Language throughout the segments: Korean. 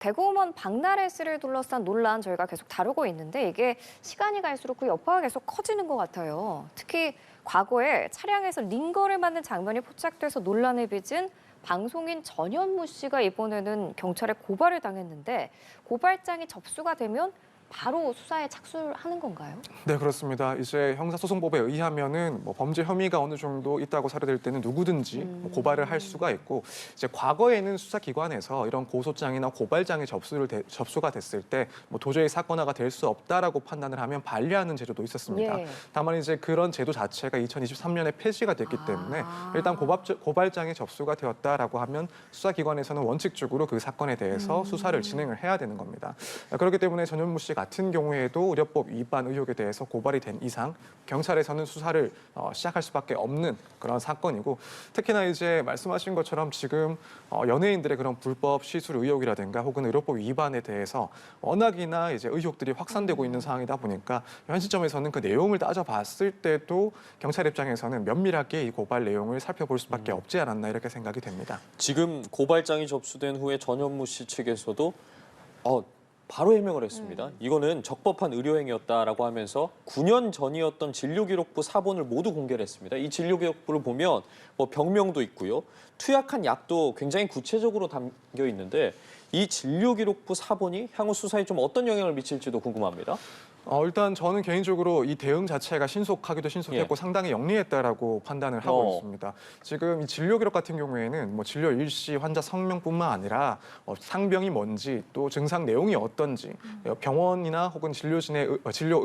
대공원 박나래씨를 둘러싼 논란 저희가 계속 다루고 있는데 이게 시간이 갈수록 그 여파가 계속 커지는 것 같아요. 특히 과거에 차량에서 링거를 맞는 장면이 포착돼서 논란을 빚은 방송인 전현무 씨가 이번에는 경찰에 고발을 당했는데 고발장이 접수가 되면 바로 수사에 착수를 하는 건가요? 네, 그렇습니다. 이제 형사소송법에 의하면은 범죄 혐의가 어느 정도 있다고 사료될 때는 누구든지 고발을 할 수가 있고, 이제 과거에는 수사기관에서 이런 고소장이나 고발장이 접수가 됐을 때 도저히 사건화가 될 수 없다라고 판단을 하면 반려하는 제도도 있었습니다. 예. 다만 이제 그런 제도 자체가 2023년에 폐지가 됐기 때문에 일단 고발장이 접수가 되었다라고 하면 수사기관에서는 원칙적으로 그 사건에 대해서 수사를 진행을 해야 되는 겁니다. 그렇기 때문에 전현무 씨 같은 경우에도 의료법 위반 의혹에 대해서 고발이 된 이상 경찰에서는 수사를 시작할 수밖에 없는 그런 사건이고, 특히나 이제 말씀하신 것처럼 지금 연예인들의 그런 불법 시술 의혹이라든가 혹은 의료법 위반에 대해서 워낙이나 이제 의혹들이 확산되고 있는 상황이다 보니까 현 시점에서는 그 내용을 따져봤을 때도 경찰 입장에서는 면밀하게 이 고발 내용을 살펴볼 수밖에 없지 않았나 이렇게 생각이 됩니다. 지금 고발장이 접수된 후에 전현무 씨 측에서도 바로 해명을 했습니다. 이거는 적법한 의료행위였다라고 하면서 9년 전이었던 진료기록부 사본을 모두 공개를 했습니다. 이 진료기록부를 보면 병명도 있고요. 투약한 약도 굉장히 구체적으로 담겨 있는데 이 진료기록부 사본이 향후 수사에 좀 어떤 영향을 미칠지도 궁금합니다. 일단 저는 개인적으로 이 대응 자체가 신속하기도 신속했고 상당히 영리했다라고 판단을 하고 있습니다. 지금 이 진료 기록 같은 경우에는 진료 일시, 환자 성명뿐만 아니라 상병이 뭔지 또 증상 내용이 어떤지 병원이나 혹은 진료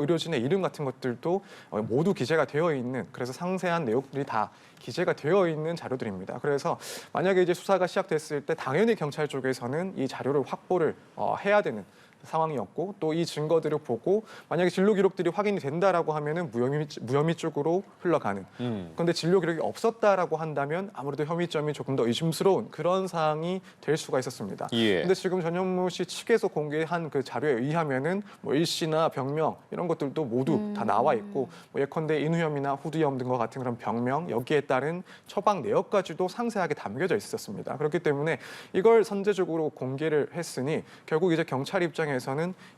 의료진의 이름 같은 것들도 모두 기재가 되어 있는, 그래서 상세한 내용들이 다 기재가 되어 있는 자료들입니다. 그래서 만약에 이제 수사가 시작됐을 때 당연히 경찰 쪽에서는 이 자료를 확보를 해야 되는 상황이었고, 또 이 증거들을 보고 만약에 진료 기록들이 확인이 된다라고 하면은 무혐의 쪽으로 흘러가는. 그런데 진료 기록이 없었다라고 한다면 아무래도 혐의점이 조금 더 의심스러운 그런 상황이 될 수가 있었습니다. 그런데 지금 전현무 씨 측에서 공개한 그 자료에 의하면은 일시나 병명 이런 것들도 모두 다 나와 있고, 예컨대 인후염이나 후두염 등과 같은 그런 병명, 여기에 따른 처방 내역까지도 상세하게 담겨져 있었습니다. 그렇기 때문에 이걸 선제적으로 공개를 했으니 결국 이제 경찰 입장에서는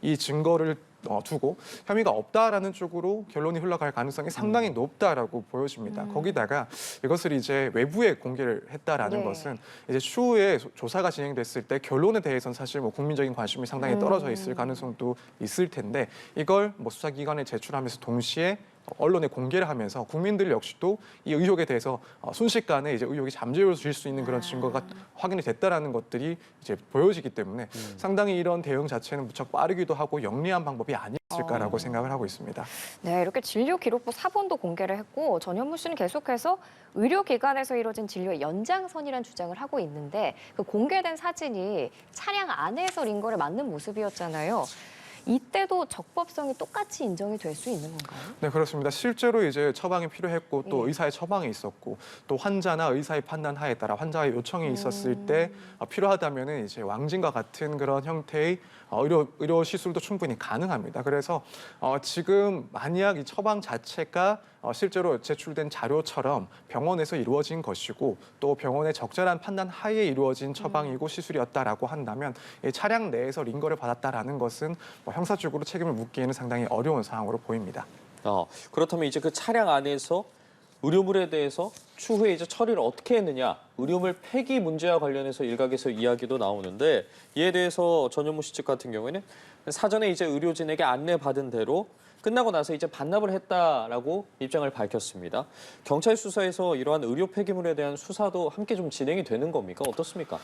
이 증거를 두고 혐의가 없다라는 쪽으로 결론이 흘러갈 가능성이 상당히 높다라고 보여집니다. 거기다가 이것을 이제 외부에 공개를 했다라는 것은 이제 추후에 조사가 진행됐을 때 결론에 대해서는 사실 국민적인 관심이 상당히 떨어져 있을 가능성도 있을 텐데, 이걸 수사기관에 제출하면서 동시에 언론에 공개를 하면서 국민들 역시도 이 의혹에 대해서 순식간에 이제 의혹이 잠재워질 수 있는 그런 증거가 확인이 됐다라는 것들이 이제 보여지기 때문에 상당히 이런 대응 자체는 무척 빠르기도 하고 영리한 방법이 아니었을까라고 생각을 하고 있습니다. 네, 이렇게 진료 기록부 사본도 공개를 했고 전현무 씨는 계속해서 의료기관에서 이뤄진 진료의 연장선이라는 주장을 하고 있는데 그 공개된 사진이 차량 안에서 링거를 맞는 모습이었잖아요. 이때도 적법성이 똑같이 인정이 될 수 있는 건가요? 네, 그렇습니다. 실제로 이제 처방이 필요했고 또 의사의 처방이 있었고 또 환자나 의사의 판단 하에 따라 환자의 요청이 있었을 때 필요하다면은 이제 왕진과 같은 그런 형태의 의료 시술도 충분히 가능합니다. 그래서 지금 만약 이 처방 자체가 실제로 제출된 자료처럼 병원에서 이루어진 것이고 또 병원의 적절한 판단 하에 이루어진 처방이고 시술이었다라고 한다면 이 차량 내에서 링거를 받았다라는 것은 형사적으로 책임을 묻기에는 상당히 어려운 상황으로 보입니다. 그렇다면 이제 그 차량 안에서 의료물에 대해서 추후에 이제 처리를 어떻게 했느냐, 의료물 폐기 문제와 관련해서 일각에서 이야기도 나오는데, 이에 대해서 전현무 씨 측 같은 경우에는 사전에 이제 의료진에게 안내받은 대로 끝나고 나서 이제 반납을 했다라고 입장을 밝혔습니다. 경찰 수사에서 이러한 의료 폐기물에 대한 수사도 함께 좀 진행이 되는 겁니까? 어떻습니까?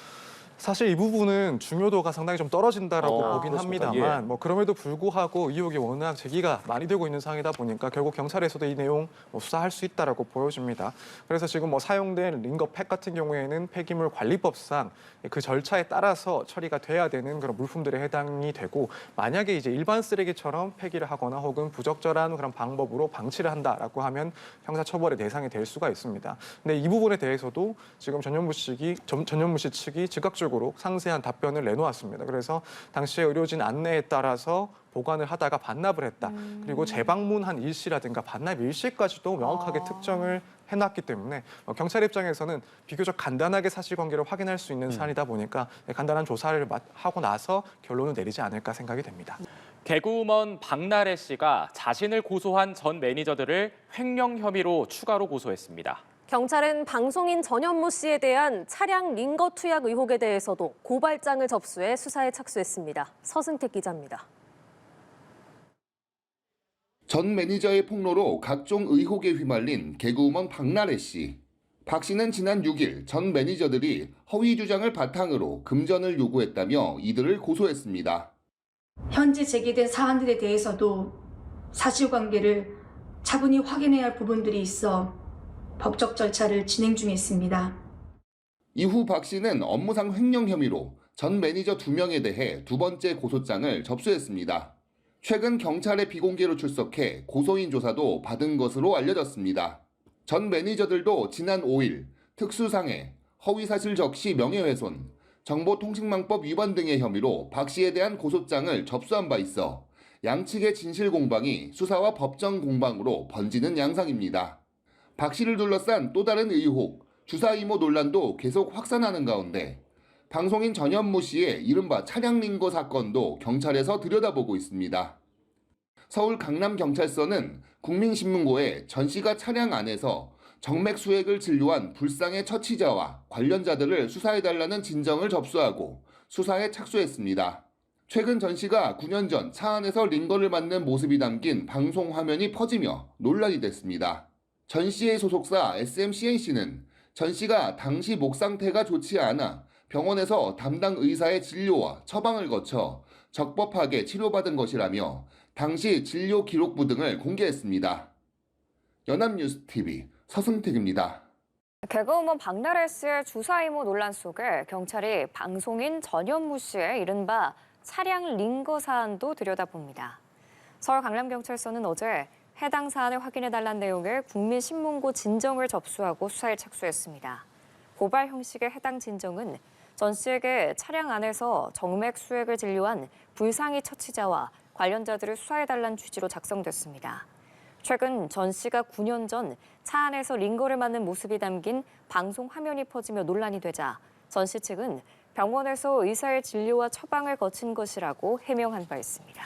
사실 이 부분은 중요도가 상당히 좀 떨어진다라고 보긴 그렇습니까? 합니다만 그럼에도 불구하고 의혹이 워낙 제기가 많이 되고 있는 상황이다 보니까 결국 경찰에서도 이 내용 수사할 수 있다라고 보여집니다. 그래서 지금 사용된 링거팩 같은 경우에는 폐기물 관리법상 그 절차에 따라서 처리가 돼야 되는 그런 물품들에 해당이 되고, 만약에 이제 일반 쓰레기처럼 폐기를 하거나 혹은 부적절한 그런 방법으로 방치를 한다라고 하면 형사처벌의 대상이 될 수가 있습니다. 근데 이 부분에 대해서도 지금 전현무 씨 측이 즉각적으로 객관적으로 상세한 답변을 내놓았습니다. 그래서 당시에 의료진 안내에 따라서 보관을 하다가 반납을 했다. 그리고 재방문한 일시라든가 반납 일시까지도 명확하게 특정을 해놨기 때문에 경찰 입장에서는 비교적 간단하게 사실관계를 확인할 수 있는 사안이다 보니까 간단한 조사를 하고 나서 결론을 내리지 않을까 생각이 됩니다. 개그우먼 박나래 씨가 자신을 고소한 전 매니저들을 횡령 혐의로 추가로 고소했습니다. 경찰은 방송인 전현무 씨에 대한 차량 링거 투약 의혹에 대해서도 고발장을 접수해 수사에 착수했습니다. 서승택 기자입니다. 전 매니저의 폭로로 각종 의혹에 휘말린 개그우먼 박나래 씨. 박 씨는 지난 6일 전 매니저들이 허위 주장을 바탕으로 금전을 요구했다며 이들을 고소했습니다. 현재 제기된 사안들에 대해서도 사실관계를 차분히 확인해야 할 부분들이 있어 법적 절차를 진행 중에 있습니다. 이후 박 씨는 업무상 횡령 혐의로 전 매니저 2명에 대해 두 번째 고소장을 접수했습니다. 최근 경찰에 비공개로 출석해 고소인 조사도 받은 것으로 알려졌습니다. 전 매니저들도 지난 5일 특수상해, 허위사실 적시 명예훼손, 정보통신망법 위반 등의 혐의로 박 씨에 대한 고소장을 접수한 바 있어 양측의 진실 공방이 수사와 법정 공방으로 번지는 양상입니다. 박 씨를 둘러싼 또 다른 의혹, 주사 이모 논란도 계속 확산하는 가운데 방송인 전현무 씨의 이른바 차량 링거 사건도 경찰에서 들여다보고 있습니다. 서울 강남경찰서는 국민신문고에 전 씨가 차량 안에서 정맥 수액을 진료한 불상의 처치자와 관련자들을 수사해달라는 진정을 접수하고 수사에 착수했습니다. 최근 전 씨가 9년 전 차 안에서 링거를 맞는 모습이 담긴 방송 화면이 퍼지며 논란이 됐습니다. 전 씨의 소속사 SMCNC는 전 씨가 당시 목 상태가 좋지 않아 병원에서 담당 의사의 진료와 처방을 거쳐 적법하게 치료받은 것이라며 당시 진료 기록부 등을 공개했습니다. 연합뉴스TV 서승택입니다. 개그우먼 박나래 씨의 주사 이모 논란 속에 경찰이 방송인 전현무 씨의 이른바 차량 링거 사안도 들여다봅니다. 서울 강남경찰서는 어제 해당 사안을 확인해달라는 내용의 국민신문고 진정을 접수하고 수사에 착수했습니다. 고발 형식의 해당 진정은 전 씨에게 차량 안에서 정맥 수액을 진료한 불상의 처치자와 관련자들을 수사해달라는 취지로 작성됐습니다. 최근 전 씨가 9년 전 차 안에서 링거를 맞는 모습이 담긴 방송 화면이 퍼지며 논란이 되자 전 씨 측은 병원에서 의사의 진료와 처방을 거친 것이라고 해명한 바 있습니다.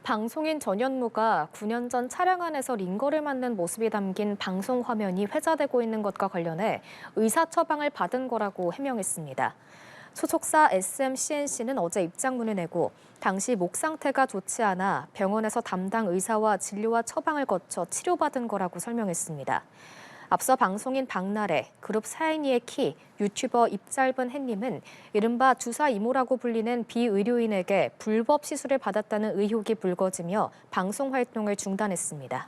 방송인 전현무가 9년 전 차량 안에서 링거를 맞는 모습이 담긴 방송 화면이 회자되고 있는 것과 관련해 의사 처방을 받은 거라고 해명했습니다. 소속사 SMCNC는 어제 입장문을 내고 당시 목 상태가 좋지 않아 병원에서 담당 의사와 진료와 처방을 거쳐 치료받은 거라고 설명했습니다. 앞서 방송인 박나래, 그룹 사인이의 키, 유튜버 입짧은 햇님은 이른바 주사 이모라고 불리는 비의료인에게 불법 시술을 받았다는 의혹이 불거지며 방송 활동을 중단했습니다.